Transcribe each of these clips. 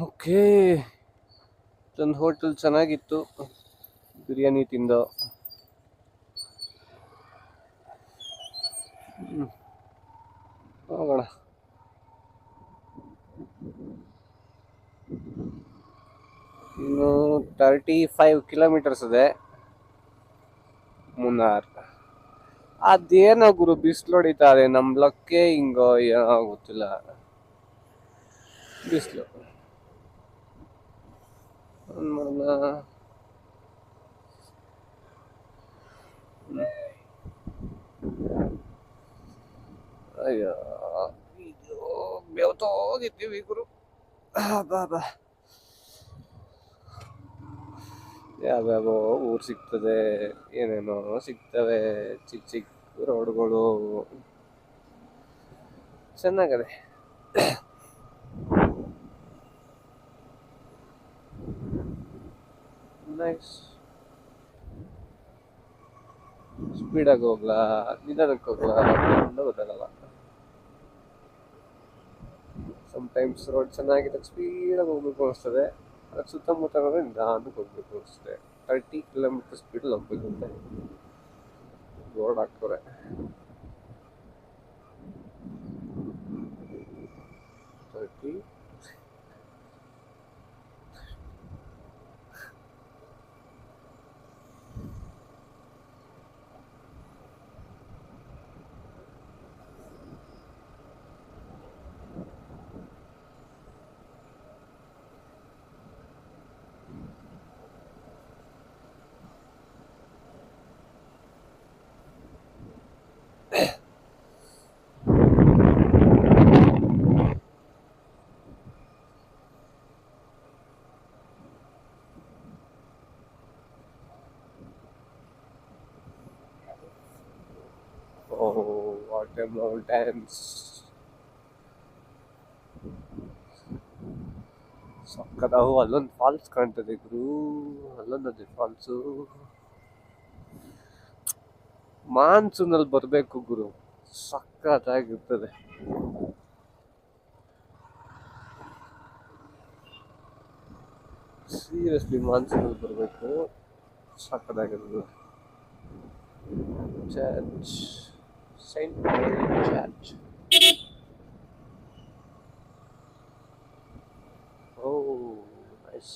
Okay. ಒಂದು hotel ಚೆನ್ನಾಗಿತ್ತು, ಬಿರಿಯಾನಿ ತಿಂದೋ. ಹೋಗೋಣ. ಇನ್ನು 35 ಕಿಲೋಮೀಟರ್ಸ್ ಇದೆ ಮುನ್ನಾರ್. ಅದೇನೋ ಗುರು ಬಿಸಿಲು ಹೊಡಿತಾರೆ, ನಮ್ ಲಕ್ಕೆ ಹಿಂಗೋ ಏನೋ ಗೊತ್ತಿಲ್ಲ. ಬಿಸಿಲು ಅಯ್ಯೋ, ಇದು ಬೆವತೋಗಿದ್ದೀವಿ ಗುರು. ಬಾ ಬಾ, ಯಾವ್ಯಾವ ಊರು ಸಿಗ್ತದೆ, ಏನೇನೋ ಸಿಗ್ತವೆ, ಚಿಕ್ಕ ಚಿಕ್ಕ ರೋಡ್ಗಳು ಚೆನ್ನಾಗದೆ. ನೈಸ್. ಸ್ಪೀಡಾಗಿ ಹೋಗ್ಲಾ ನಿಧಾನಕ್ಕೆ ಹೋಗ್ಲಾ ಅಂತ ಗೊತ್ತಾಗಲ್ಲ. ಸಮ್ಟೈಮ್ಸ್ ರೋಡ್ ಚೆನ್ನಾಗಿದ್ದಾಗ ಸ್ಪೀಡಾಗಿ ಹೋಗ್ಬೇಕು ಅನಿಸ್ತದೆ, ಅದಕ್ಕೆ ಸುತ್ತಮುತ್ತ ನಿಧಾನಕ್ಕೆ ಹೋಗ್ಬೇಕು ಅನಿಸ್ತದೆ. 30 ಕಿಲೋಮೀಟರ್ ಸ್ಪೀಡಲ್ಲಿ ಹೋಗ್ಬೇಕು ಅಂತ ಬೋರ್ಡ್ ಹಾಕ್ತವ್ರೆ. 30. Oh, what a mountains. ಸಕ್ಕದಾವು. ಅಲ್ಲೊಂದು ಫಾಲ್ಸ್ ಕಾಣ್ತದೆ ಗುರು, ಅಲ್ಲೊಂದು ಫಾಲ್ಸು. ಮಾನ್ಸೂನಲ್ಲಿ ಬರಬೇಕು ಗುರು, ಸಕ್ಕತ್ತಾಗಿರ್ತದೆ. ಸೀರಿಯಸ್ಲಿ ಮಾನ್ಸೂನಲ್ಲಿ ಬರಬೇಕು, ಸಕ್ಕತ್ತಾಗಿರ್ತದೆ. ಚರ್ಚ್, ಸೈಂಟ್ ಮೇರಿ ಚರ್ಚ್. ಓ ನೈಸ್.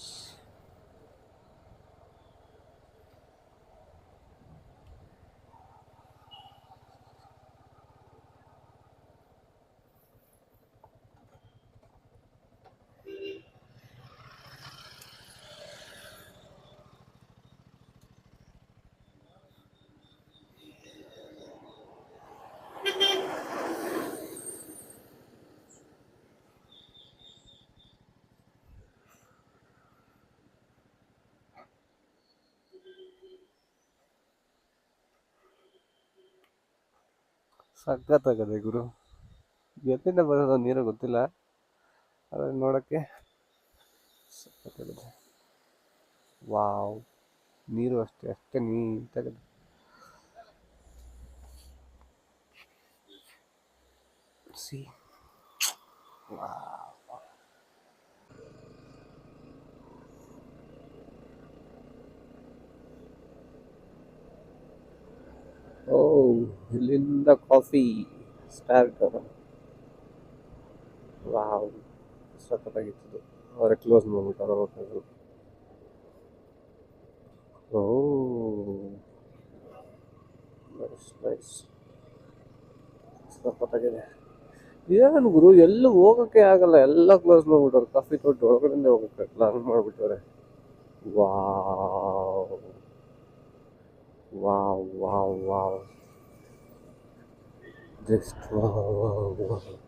ಸಖತ್ತಾಗದೆ ಗುರು. ಎಲ್ಲಿಂದ ಬರೋದು ನೀರು ಗೊತ್ತಿಲ್ಲ, ಅದನ್ನ ನೋಡೋಕ್ಕೆ ಸಖತ್ತಾಗದೆ. ವಾವ್, ನೀರು ಅಷ್ಟೇ ಅಷ್ಟೇ ನೀಟಾಗದೆ. ಸಿ, ಓ, ಇಲ್ಲಿಂದ ಕಾಫಿ ಸ್ಟಾರ್ಟ್. ವಾವ್, ಸಖತ್ತಾಗಿತ್ತು. ಅವರೇ ಕ್ಲೋಸ್ ಮಾಡ್ಬಿಟ್ಟಾರ ಹೋಟೆಲ್. ಓ ನೈಸ್ ನೈಸ್, ಸಖತ್ತಾಗಿದೆ. ಏನು ಗುರು, ಎಲ್ಲೂ ಹೋಗೋಕ್ಕೆ ಆಗಲ್ಲ, ಎಲ್ಲ ಕ್ಲೋಸ್ ಮಾಡ್ಬಿಟ್ಟವ್ರೆ. ಕಾಫಿ ತೋಟ ಒಳಗಡೆ ಹೋಗೋಕ್ಕಾಗಲ್ಲ, ಹಂಗೆ ಮಾಡ್ಬಿಟ್ಟವ್ರೆ. Wow wow wow wow, just wow wow wow.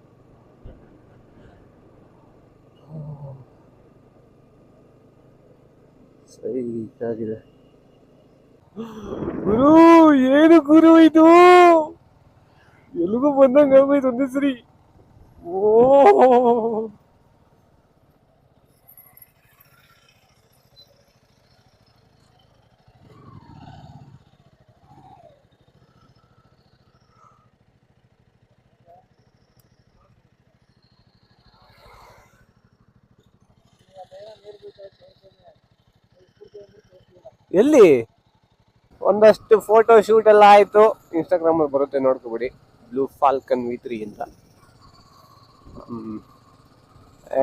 ಸೈಕಾಗಿದೆ ಗುರು. ಏನು ಗುರು ಇದು, ಎಲ್ಲಿಗೂ ಬಂದಂಗೆ ಆಗೋಯ್ತು ಒಂದೇ ಸರಿ. ಓ, ಎಲ್ಲಿ ಒಂದಷ್ಟು ಫೋಟೋ ಶೂಟ್ ಎಲ್ಲ ಆಯ್ತು. ಇನ್ಸ್ಟಾಗ್ರಾಮ್ ಅಲ್ಲಿ ಬರುತ್ತೆ, ನೋಡ್ಕೊಬಿಡಿ. ಬ್ಲೂ ಫಾಲ್ಕನ್ V3 ಅಂತ.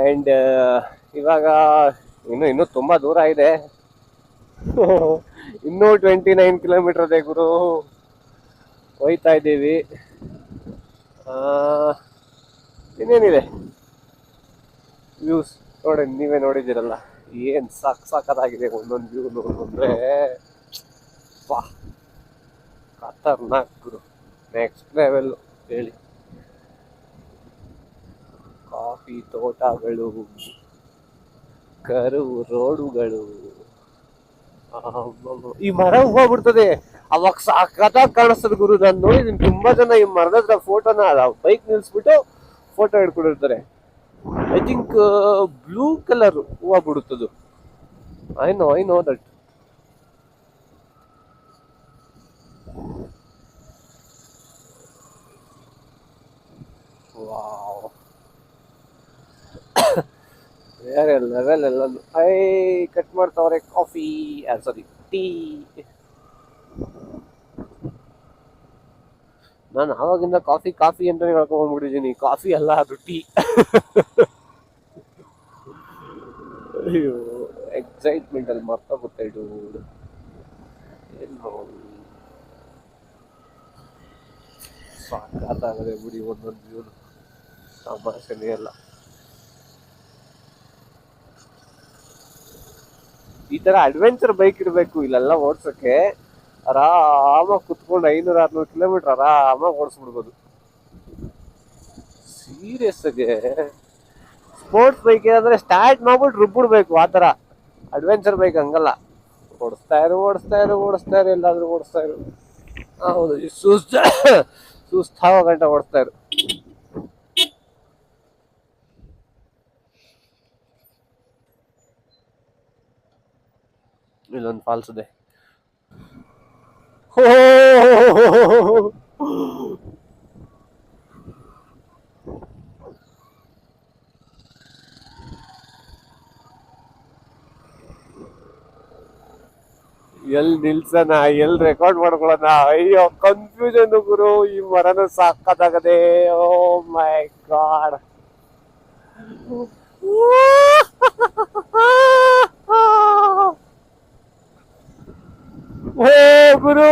ಅಂಡ್ ಇವಾಗ ಇನ್ನು ತುಂಬಾ ದೂರ ಇದೆ. ಇನ್ನೂ 29 ಕಿಲೋಮೀಟರ್ ಇದೆ ಗುರು. ಹೋಯ್ತಾ ಇದ್ದೀವಿ. ಇನ್ನೇನಿದೆ ವ್ಯೂಸ್ ನೋಡಿ, ನೀವೇ ನೋಡಿದ್ದೀರಲ್ಲ, ಏನ್ ಸಾಕಾಗಿದೆ ಒಂದೊಂದು ವ್ಯೂ ನೋಡಿದ್ರೆ. ವಾ, ಖತರ್ನಾಕ್ ಗುರು, ನೆಕ್ಸ್ಟ್ ಲೆವೆಲ್ ಹೇಳಿ. ಕಾಫಿ ತೋಟಗಳು, ಕರು ರೋಡುಗಳು. ಈ ಮರ ಹೋಗ್ಬಿಡ್ತದೆ ಅವಾಗ ಸಾಕತ್ತಾಗಿ ಕಾಣಿಸ್ತದೆ ಗುರು. ನಾನು ನೋಡಿದೀನಿ ತುಂಬಾ ಜನ ಈ ಮರದ ಹತ್ರ ಫೋಟೋನ ಬೈಕ್ ನಿಲ್ಸ್ಬಿಟ್ಟು ಫೋಟೋ ಹಿಡ್ಕೊಂಡಿರ್ತಾರೆ. ಐ ಥಿಂಕ್ ಬ್ಲೂ ಕಲರ್ ಹೂವು ಬಿಡುತ್ತದು. I know that. ವಾವ್, ಬೇರೆ ಲೆವೆಲ್ ಎಲ್ಲ. ಕಟ್ ಮಾಡ್ತಾವ್ರೆ ಕಾಫಿ, ಸಾರಿ ಟೀ. ನಾನು ಆವಾಗಿಂದ ಕಾಫಿ ಕಾಫಿ ಅಂತಾನೆ ಹೇಳ್ಕೊಂಡ್ಬಿಟ್ಟಿದ್ದೀನಿ. ಕಾಫಿ ಅಲ್ಲ, ಅದು ಟೀ. ಅಯ್ಯೋ, ಎಕ್ಸೈಟ್ಮೆಂಟ್ ಅಲ್ಲಿ ಮರ್ತೋಗುತ್ತೆ ಡೂಡ್. ಏನು ಸಾಕಾಗದೆ ಬಿಡಿ, ಒಂದೊಂದು ವ್ಯೂನು ತಮಾಷೆನೇ ಅಲ್ಲ. ಈ ತರ ಅಡ್ವೆಂಚರ್ ಬೈಕ್ ಇರಬೇಕು ಇಲ್ಲೆಲ್ಲ ಓಡ್ಸಕ್ಕೆ. ಆರಾಮಾಗಿ ಕುತ್ಕೊಂಡು 500-600 ಕಿಲೋಮೀಟರ್ ಆರಾಮಾಗಿ ಓಡಿಸ್ಬಿಡ್ಬೋದು. ಸೀರಿಯಸ್ ಆಗಿ ಸ್ಪೋರ್ಟ್ಸ್ ಬೈಕ್ ಏನಾದ್ರೆ ಸ್ಟಾರ್ಟ್ ಮಾಡ್ಬಿಟ್ಟು ರುಬ್ಬಿಡ್ಬೇಕು. ಆ ತರ ಅಡ್ವೆಂಚರ್ ಬೈಕ್ ಹಂಗಲ್ಲ, ಓಡಿಸ್ತಾ ಇರು ಎಲ್ಲಾದ್ರೂ ಓಡಿಸ್ತಾ ಇರು. ಹೌದು, ಸುಸ್ತಾವ ಗಂಟ ಓಡಿಸ್ತಾ ಇರು. ಇಲ್ಲೊಂದು ಫಾಲ್ಸ್ ಇದೆ. ಎಲ್ ನಿಲ್ಸನ, ಎಲ್ ರೆಕಾರ್ಡ್ ಮಾಡ್ಕೊಳ್ಳೋಣ? ಅಯ್ಯೋ ಕನ್ಫ್ಯೂಷನ್ ಗುರು. ಈ ಮರನ ಸಾಕಾಗದೆ. ಓ ಮೈ ಗಾಡ್. ಓ ಗುರು,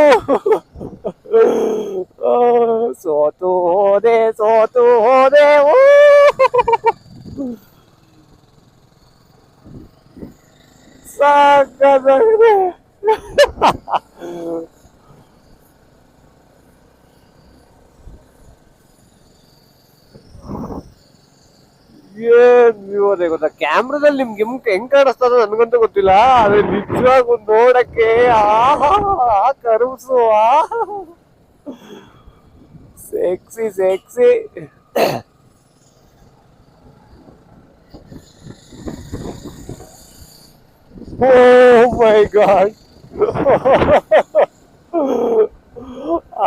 ಸೋತು ಹೋದೆ. ಸಾಕಾಗಿದೆ. ಏನ್ ವ್ಯೂ ಅದೇ ಗೊತ್ತಾ? ಕ್ಯಾಮ್ರಾದಲ್ಲಿ ನಿಮ್ಗೆ ಹೆಂಗ್ ಕಾಣಿಸ್ತದ ನನ್ಗಂತೂ ಗೊತ್ತಿಲ್ಲ. ಅದೇ ನಿಜವಾಗ ನೋಡಕ್ಕೆ ಕರುಸು sexy. Oh my god,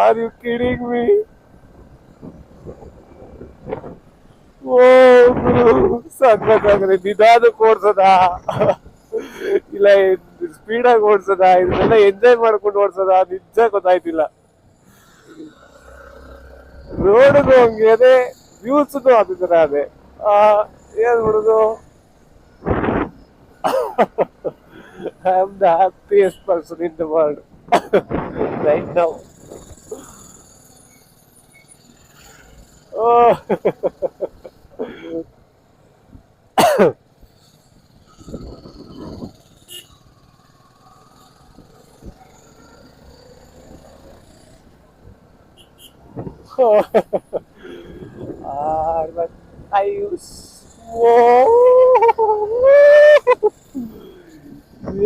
are you kidding me? Oh ಗುರು, ಸಾಕಾಗದೆ. ನಿಧಾನಕ್ಕೆ ಓಡ್ಸದ ಇಲ್ಲ ಸ್ಪೀಡಾಗಿ ಓಡ್ಸದ, ಇದನ್ನೆಲ್ಲ ಎಂಜಾಯ್ ಮಾಡ್ಕೊಂಡು ಓಡ್ಸದ ನಿಜ ಗೊತ್ತಾಯ್ತಿಲ್ಲ. ರೋಡ್ಗೂ ಹಂಗೆ ಅದೇ, ವ್ಯೂಸ್ಗೂ ಅದೇ ತರ ಅದೇ. ಏನ್ ಬಿಡುದು, I am the happiest person in the world right now.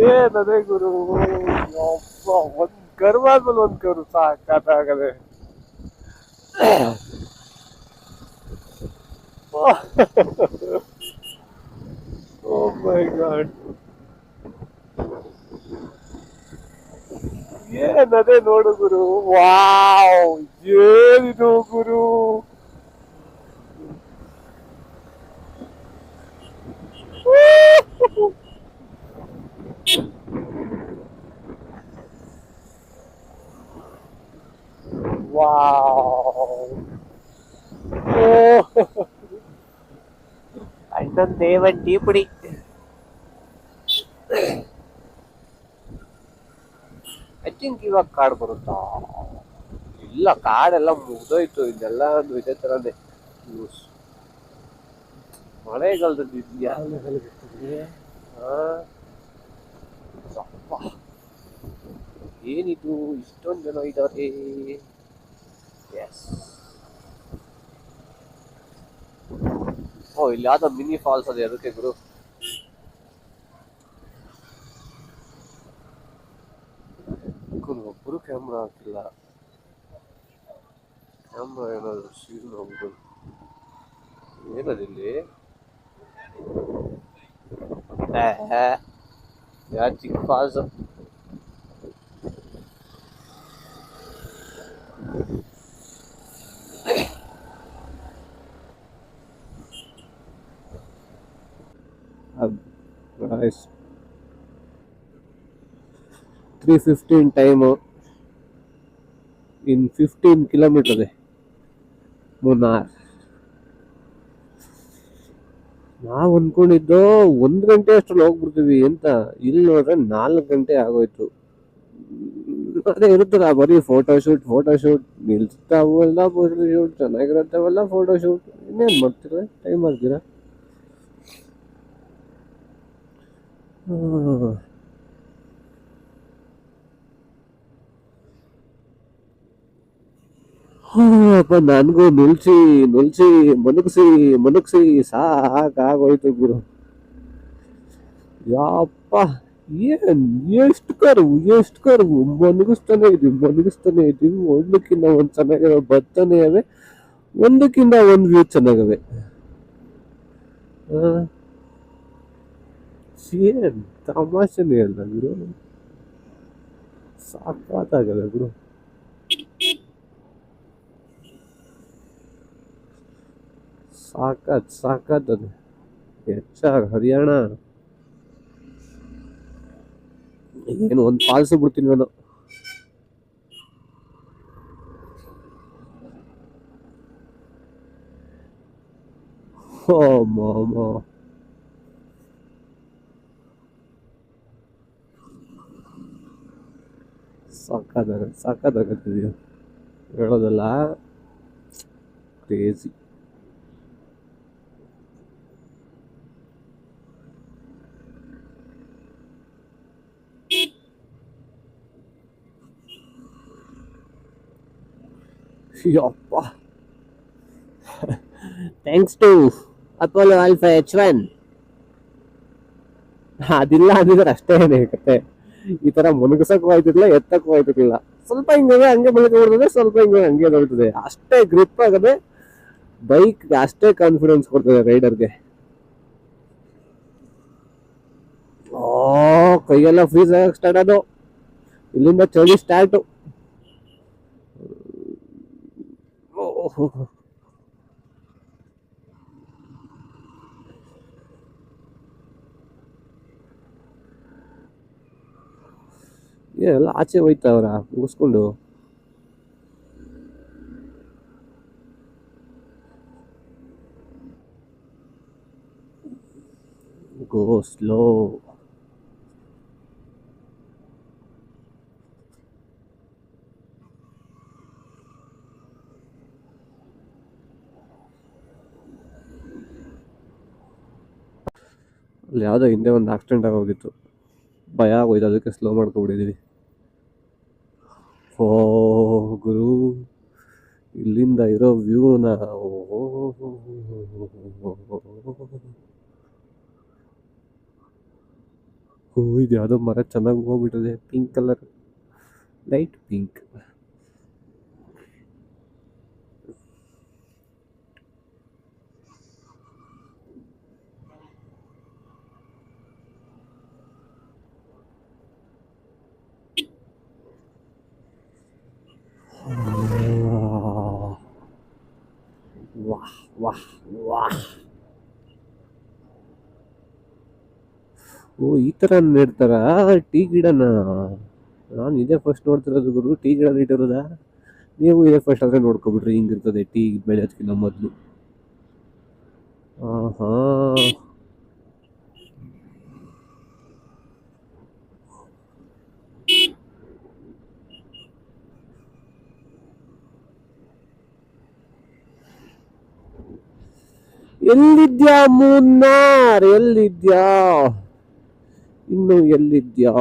ಏನದೇ ಗುರು, ಒಂದ್ ಕರು ಆದ್ಮೇಲೆ ಒಂದ್ ಕರು ಸಾಕಾಗದೆ. ಓ ಮೈ ಗಾಡ್, ಏನದೇ ನೋಡು ಗುರು. ವಾವ್, ಏನಿದು ಗುರು. ನಂದೇ ಒಂಟಿ ಪುಡಿ. ಐ ಥಿಂಕ್ ಇವಾಗ ಕಾಡ್ ಬರುತ್ತಾ? ಇಲ್ಲ, ಕಾಡೆಲ್ಲ ಮುಗ್ದೋಯ್ತು. ಇದೆಲ್ಲ ಒಂದು ಇದೇ ತರನೇ ನ್ಯೂಸ್. ಮಳೆಗಾಲದಲ್ಲಿ ಯಾವ ಲೆವೆಲ್ ಇರ್ತದೆ? ಏನಿದು ಇಷ್ಟೊಂದು ಜನ ಇದ್ದಾರೆ? ಎಸ್. ಓ, ಇಲ್ಲಿ ಯಾವ್ದೋ ಮಿನಿ ಫಾಲ್ಸ್ ಅದೇ, ಅದಕ್ಕೆ ಗುರು. ಒಬ್ಬರು ಕ್ಯಾಮ್ರಾ ಹಾಕಿಲ್ಲ. ಕ್ಯಾಮ್ರಾ ಏನಾದ್ರು ಸೀನ್ ಹೋಗ್ಬೋದು. ಏನದಿಲ್ಲಿ? ಯಾ ಚಿಕ್ಕ falls. Guys, 3:15 time. In 15 kilometre ಇದೆ ಮುನ್ನಾರ್. ನಾವು ಅಂದ್ಕೊಂಡಿದ್ದು 1 ಗಂಟೆ ಅಷ್ಟ್ರಲ್ಲಿ ಹೋಗ್ಬಿಡ್ತೀವಿ ಅಂತ. ಇಲ್ಲಿ ನೋಡ್ರೆ 4 ಗಂಟೆ ಆಗೋಯ್ತು. ಅದೇ ಇರುತ್ತಲ್ಲ ಬರೀ ಫೋಟೋಶೂಟ್ ನಿಲ್ಸ್ತಾವೆಲ್ಲ, ಫೋಟೋಶೂಟ್ ಚೆನ್ನಾಗಿರತ್ತವೆಲ್ಲ, ಫೋಟೋಶೂಟ್. ಇನ್ನೇನು ಮಾಡ್ತೀರ? ಟೈಮ್ ಆಗ್ತೀರಾ? ಅಪ್ಪ, ನನಗೂ ನಿಲ್ಸಿ ಮನಗ್ಸಿ ಸಾಕಾಗೋಯ್ತು ಗುರು. ಯಪ್ಪ, ಎಷ್ಟು ಕರ್ವು ಮನಗಿಸ್ತಾನೆ ಇದೀವಿ. ಒಂದಕ್ಕಿಂತ ಒಂದ್ ಚೆನ್ನಾಗಿರೋ ಬರ್ತಾನೆ ಅವೆ, ಒಂದಕ್ಕಿಂತ ಒಂದ್ ವ್ಯೂ ಚೆನ್ನಾಗವೆ. ಏನ್ ತಮಾಷೆನೇ ಅಲ್ಲ ಗುರು, ಸಾಕಾಗಲ್ಲ ಗುರು. ಸಾಕಾದ್ ಅದು. ಹೆಚ್ಚಾಗ ಹರಿಯಾಣ ಏನು ಒಂದ್ ಫಾಲ್ಸ್ ಬಿಡ್ತೀನಿ ನಾನು. ಓ ಮಾಮ, ಸಾಕಾಗತ್ತಿದೆಯೋ ಹೇಳೋದಲ್ಲ. ಕ್ರೇಜಿ. ಯಪ್ಪ, thanks to Apollo alpha H1. ಅದಿಲ್ಲ ಅಂದಿದ್ರೆ ಅಷ್ಟೇ ಕತೆ. ಈ ತರ ಮುನುಗ್ಸಕ್ಕೂ ಆಯ್ತಿರ್ಲಿಲ್ಲ, ಎತ್ತಕ್ಕೂ ಆಯ್ತಿರ್ಲಿಲ್ಲ. ಸ್ವಲ್ಪ ಹಿಂಗೆ ಹಂಗೆ ಬೆಳಗ್ಗೆ ಹೊಡ್ತದೆ, ಸ್ವಲ್ಪ ಹಿಂಗೆ ಹಂಗೆ ಹೊಡ್ತದೆ. ಅಷ್ಟೇ ಗ್ರಿಪ್ ಆಗದೆ ಬೈಕ್, ಅಷ್ಟೇ ಕಾನ್ಫಿಡೆನ್ಸ್ ಕೊಡ್ತದೆ ರೈಡರ್ಗೆ. ಕೈಯೆಲ್ಲ ಫ್ರೀಸ್ ಆಗಕ್ಕೆ ಸ್ಟಾರ್ಟ್ ಆದವು. ಇಲ್ಲಿಂದ ಚಳಿ ಸ್ಟಾರ್ಟು. ಎಲ್ಲ ಆಚೆ ಹೋಯ್ತಾವ್ರ ಮುಗಿಸ್ಕೊಂಡು. ಗೋ ಸ್ಲೋ. ಅಲ್ಲಿ ಯಾವುದೋ ಹಿಂದೆ ಒಂದು ಆಕ್ಸಿಡೆಂಟ್ ಆಗೋಗಿತ್ತು, ಭಯ ಆಗೋಯ್ತು, ಅದಕ್ಕೆ ಸ್ಲೋ ಮಾಡ್ಕೊಬಿಟ್ಟಿದ್ದೀವಿ. ಓ ಗುರು, ಇಲ್ಲಿಂದ ಇರೋ ವ್ಯೂನ ಇದು ಯಾವುದೋ ಮರ ಚೆನ್ನಾಗಿ ಹೋಗ್ಬಿಟ್ಟಿದೆ, ಪಿಂಕ್ ಕಲರ್, ಲೈಟ್ ಪಿಂಕ್. ವಾಹ್ ವಾಹ್ ವಾಹ್. ಓ, ಈ ತರ ನೆಡ್ತಾರ ಟೀ ಗಿಡನ? ನಾನು ಇದೇ ಫಸ್ಟ್ ನೋಡ್ತಿರೋದು ಗುರು, ಟೀ ಗಿಡ ಇಟ್ಟಿರೋದ. ನೀವು ಇದೇ ಫಸ್ಟ್ ಆದ್ರೆ ನೋಡ್ಕೊಬಿಟ್ರಿ ಹಿಂಗಿರ್ತದೆ ಟೀ ಬೆಳೆಯೋದಕ್ಕಿಂತ ಮೊದಲು. ಹಾ. ಎಲ್ಲಿದ್ಯಾ ಮುನ್ನಾರ್, ಎಲ್ಲಿದ್ಯಾ, ಇನ್ನು ಎಲ್ಲಿದ್ಯಾ?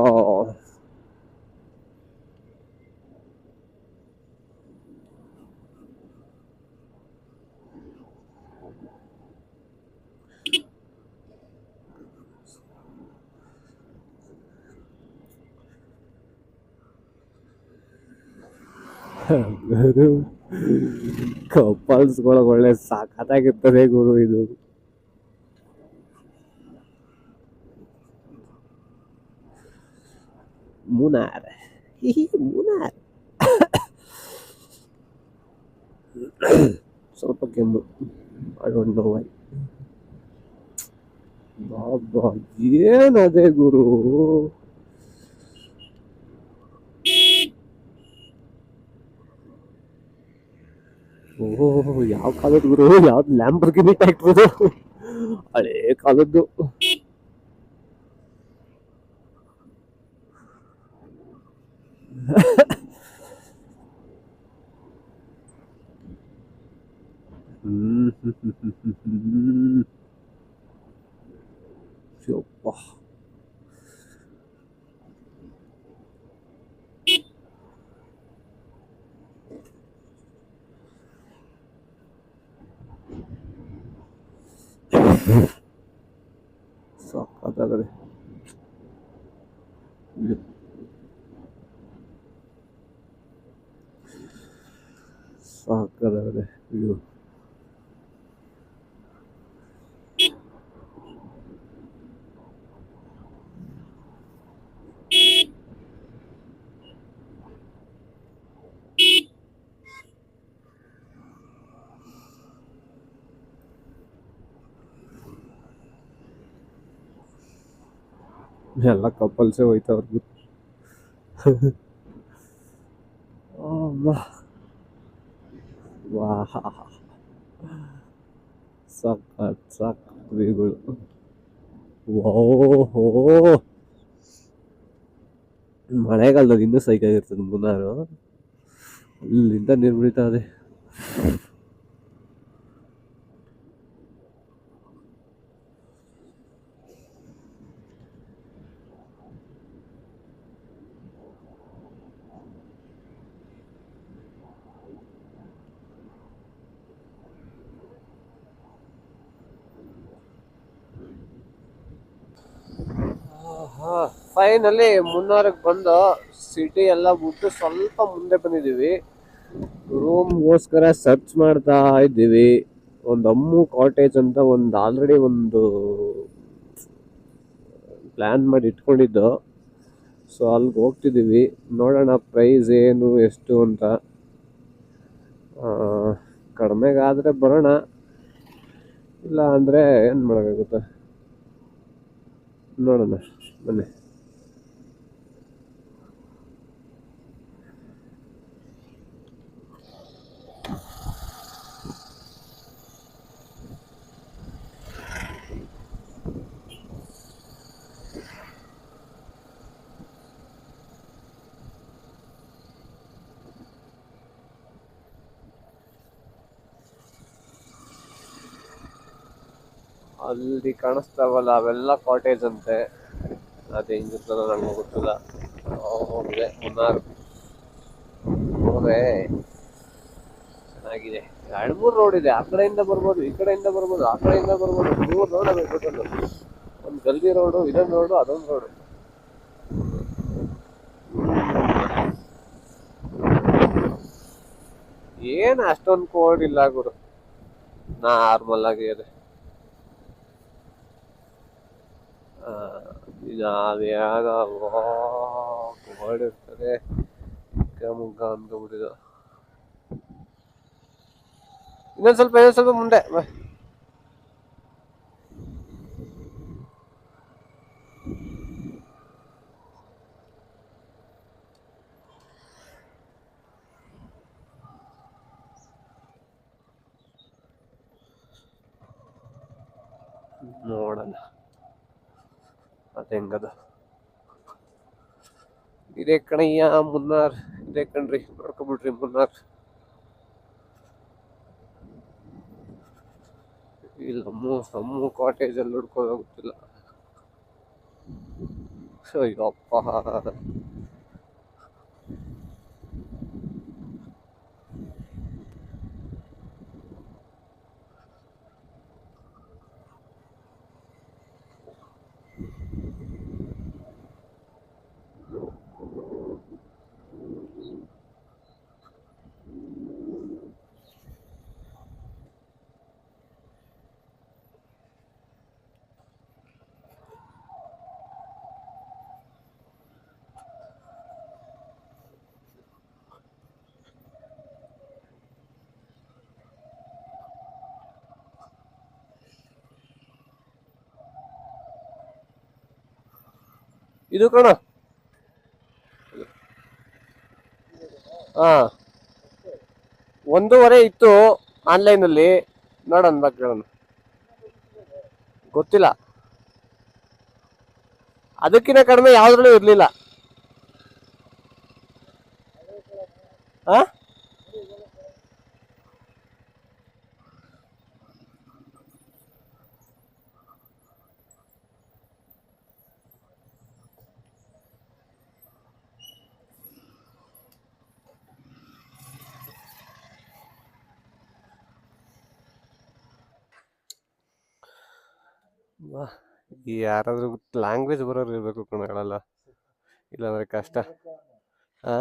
ಗುರು ಕಪಲ್ಸ್ಗಳು ಒಳ್ಳೆ ಸಾಕತ್ತಾಗಿರ್ತದೆ ಗುರು ಇದು. ಮುನಾರ್, ಮುನಾರ್. ಸ್ವಲ್ಪ ಕೆಮ್ಮು, ಐ ಡೋಂಟ್ ನೋ ವೈ. ಬಾಬಾ ಏನದೆ ಗುರು, ಓಹ್ ಯಾವ ಕಾಲದ ಗುರು, ಯಾವ್ದು ಲ್ಯಾಂಬರ್ಗಿನಿ ಟ್ಯಾಕ್ಟ್ರದು, ಹಳೇ ಕಾಲದ್ದು. ಯಪ್ಪ. ಸಾಕಾಗದೆ ಸಾಕಾಗದೆ ಇದು. ಎಲ್ಲ ಕಪಲ್ಸೇ ಹೋಯ್ತವ್ರಿಗೆ. ವಾಹ, ಸಖತ್ ಸಾಕ್ರಿಗಳು. ಓಹೋ, ಮಳೆಗಾಲದಲ್ಲಿ ಇನ್ನೂ ಸೈಕಾಗಿರ್ತದೆ ಮುನ್ನಾರು. ಅಲ್ಲಿಂದ ನೀರು ಬಿಡ್ತಾ ಇದೆ. ಫೈನಲಿ ಮುನ್ನಾರ್ಗೆ ಬಂದು ಸಿಟಿ ಎಲ್ಲ ಬಿಟ್ಟು ಸ್ವಲ್ಪ ಮುಂದೆ ಬಂದಿದ್ದೀವಿ. ರೂಮ್ಗೋಸ್ಕರ ಸರ್ಚ್ ಮಾಡ್ತಾ ಇದ್ದೀವಿ. ಒಂದು ಅಮ್ಮು ಕಾಟೇಜ್ ಅಂತ ಒಂದು ಆಲ್ರೆಡಿ ಒಂದು ಪ್ಲ್ಯಾನ್ ಮಾಡಿ ಇಟ್ಕೊಂಡಿದ್ದು. ಸೊ ಅಲ್ಲಿಗೆ ಹೋಗ್ತಿದ್ದೀವಿ, ನೋಡೋಣ ಪ್ರೈಸ್ ಏನು ಎಷ್ಟು ಅಂತ. ಕಡಿಮೆಗಾದರೆ ಬರೋಣ, ಇಲ್ಲ ಅಂದರೆ ಏನು ಮಾಡೋಕ್ಕಾಗುತ್ತೆ ನೋಡೋಣ ಬನ್ನಿ. ಅಲ್ಲಿ ಕಾಣಿಸ್ತಾವಲ್ಲ ಅವೆಲ್ಲ ಕಾಟೇಜ್ ಅಂತೆ, ಅದು ಹೆಂಗಿರ್ತದೋ ನನಗೆ ಗೊತ್ತಿಲ್ಲ. ಹೋಗಿದೆ ಮುನ್ನಾರ್, ಹೋದ್ರೆ ಚೆನ್ನಾಗಿದೆ. 2-3 ರೋಡ್ ಇದೆ, ಆ ಕಡೆಯಿಂದ ಬರ್ಬೋದು, ಈ ಕಡೆಯಿಂದ ಬರ್ಬೋದು, ಆ ಕಡೆಯಿಂದ ಬರ್ಬೋದು. 3 ರೋಡ್ ಅವೆ ಟೋಟಲ್. ಒಂದು ಗಲ್ದಿ ರೋಡು, ಇದೊಂದು ರೋಡು, ಅದೊಂದು ರೋಡು. ಏನು ಅಷ್ಟೊಂದು ಕೋಲ್ಡ್ ಇಲ್ಲ ಗುರು, ನಾರ್ಮಲ್ ಆಗಿ ಇದೆ. ಅದ್ಯಾಗ ಕೋಲ್ಡ್ ಇರ್ತದೆ, ಮುಗ್ಗ ಅಂದ್ಬಿಟ್ಟಿದ್ದು. ಇನ್ನೊಂದು ಸ್ವಲ್ಪ ಮುಂದೆ ನೋಡೋಣ ಅದ. ಇದೇ ಕಣಯ್ಯ ಮುನ್ನಾರ್, ಇದೇ ಕಣ್ರಿ, ನೋಡ್ಕೊಬಿಡ್ರಿ ಮುನ್ನಾರ್. ಇಲ್ಲ ನಮ್ಮ ಕಾಟೇಜ್ ಅಲ್ಲಿ ಹುಡ್ಕೋದು ಗೊತ್ತಿಲ್ಲ. ಅಯ್ಯಪ್ಪ, ಇದು ಕಣ. ಹಾ, 1:30 ಇತ್ತು ಆನ್ಲೈನಲ್ಲಿ. ನೋಡೋಣ ಬಾ, ಕೇಳೋಣ. ಗೊತ್ತಿಲ್ಲ, ಅದಕ್ಕಿಂತ ಕಡಿಮೆ ಯಾವ್ದ್ರಲ್ಲೂ ಇರ್ಲಿಲ್ಲ. ಹಾ, ಯಾರಾದ್ರೂ ಲ್ಯಾಂಗ್ವೇಜ್ ಬರೋರು ಇರ್ಬೇಕು ಕಣಗಳಲ್ಲ, ಇಲ್ಲಾಂದ್ರೆ ಕಷ್ಟ. ಹಾ,